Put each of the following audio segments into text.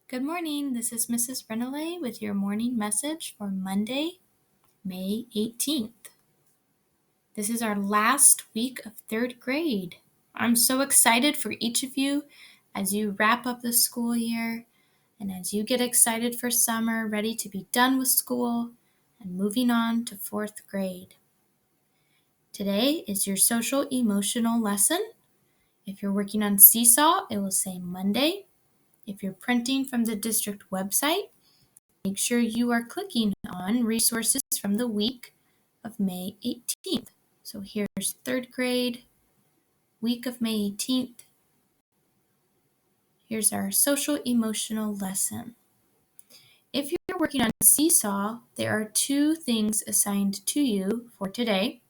Good morning. This is Mrs. Renollet with your morning message for Monday, May 18th. This is our last week of third grade. I'm so excited for each of you as you wrap up the school year and as you get excited for summer, ready to be done with school and moving on to fourth grade. Today is your social emotional lesson. If you're working on Seesaw, it will say Monday. If you're printing from the district website, make sure you are clicking on resources from the week of May 18th. So here's third grade, week of May 18th. Here's our social emotional lesson. If you're working on Seesaw, there are two things assigned to you for today.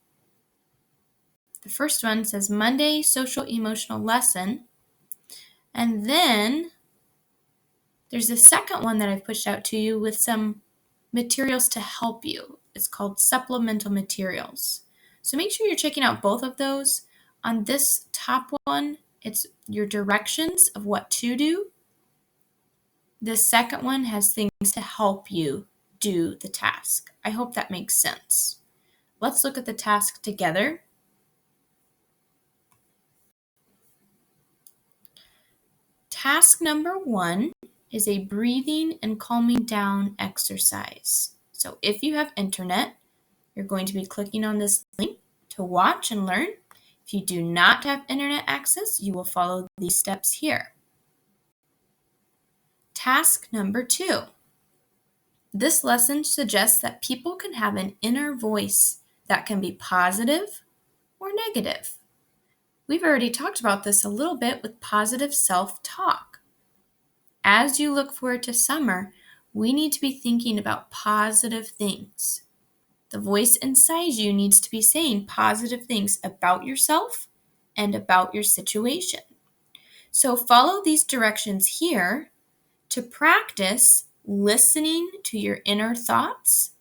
The first one says Monday social emotional lesson. And then there's a second one that I've pushed out to you with some materials to help you. It's called supplemental materials. So make sure you're checking out both of those. On this top one, it's your directions of what to do. The second one has things to help you do the task. I hope that makes sense. Let's look at the task together. Task number 1 is a breathing and calming down exercise. So if you have internet, you're going to be clicking on this link to watch and learn. If you do not have internet access, you will follow these steps here. Task number 2. This lesson suggests that people can have an inner voice that can be positive or negative. We've already talked about this a little bit with positive self-talk. As you look forward to summer, we need to be thinking about positive things. The voice inside you needs to be saying positive things about yourself and about your situation. So follow these directions here to practice listening to your inner thoughts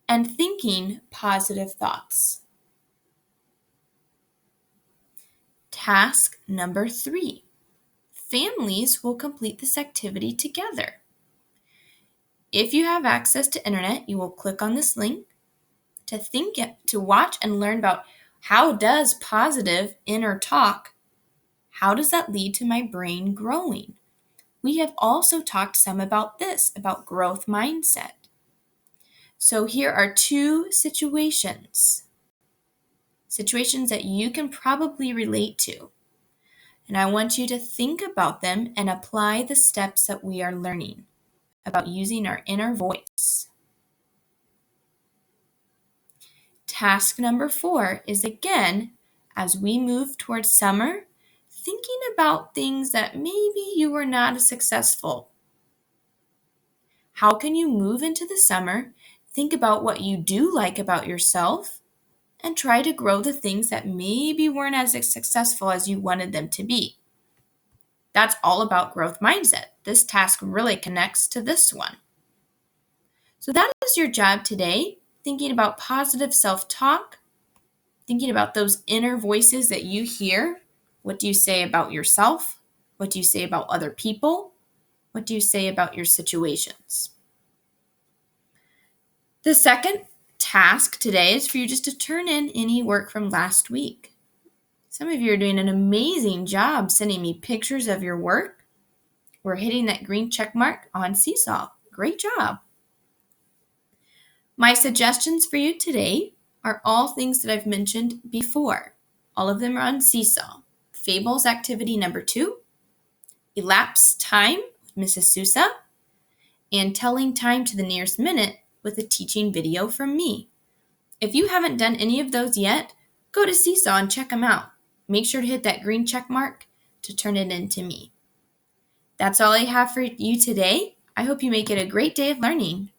and thinking positive thoughts. Task number 3. Families will complete this activity together. If you have access to internet, you will click on this link to watch and learn about how does positive inner talk, how does that lead to my brain growing? We have also talked some about this, about growth mindset. So here are 2 situations that you can probably relate to. And I want you to think about them and apply the steps that we are learning about using our inner voice. Task number 4 is again, as we move towards summer, thinking about things that maybe you were not as successful. How can you move into the summer, think about what you do like about yourself, and try to grow the things that maybe weren't as successful as you wanted them to be? That's all about growth mindset. This task really connects to this one. So that is your job today, thinking about positive self-talk, thinking about those inner voices that you hear. What do you say about yourself? What do you say about other people? What do you say about your situations? The second task today is for you just to turn in any work from last week. Some of you are doing an amazing job sending me pictures of your work. We're hitting that green check mark on Seesaw. Great job. My suggestions for you today are all things that I've mentioned before. All of them are on Seesaw. Fables activity number 2, elapsed time with Mrs. Sousa, and telling time to the nearest minute with a teaching video from me. If you haven't done any of those yet, go to Seesaw and check them out. Make sure to hit that green check mark to turn it in to me. That's all I have for you today. I hope you make it a great day of learning.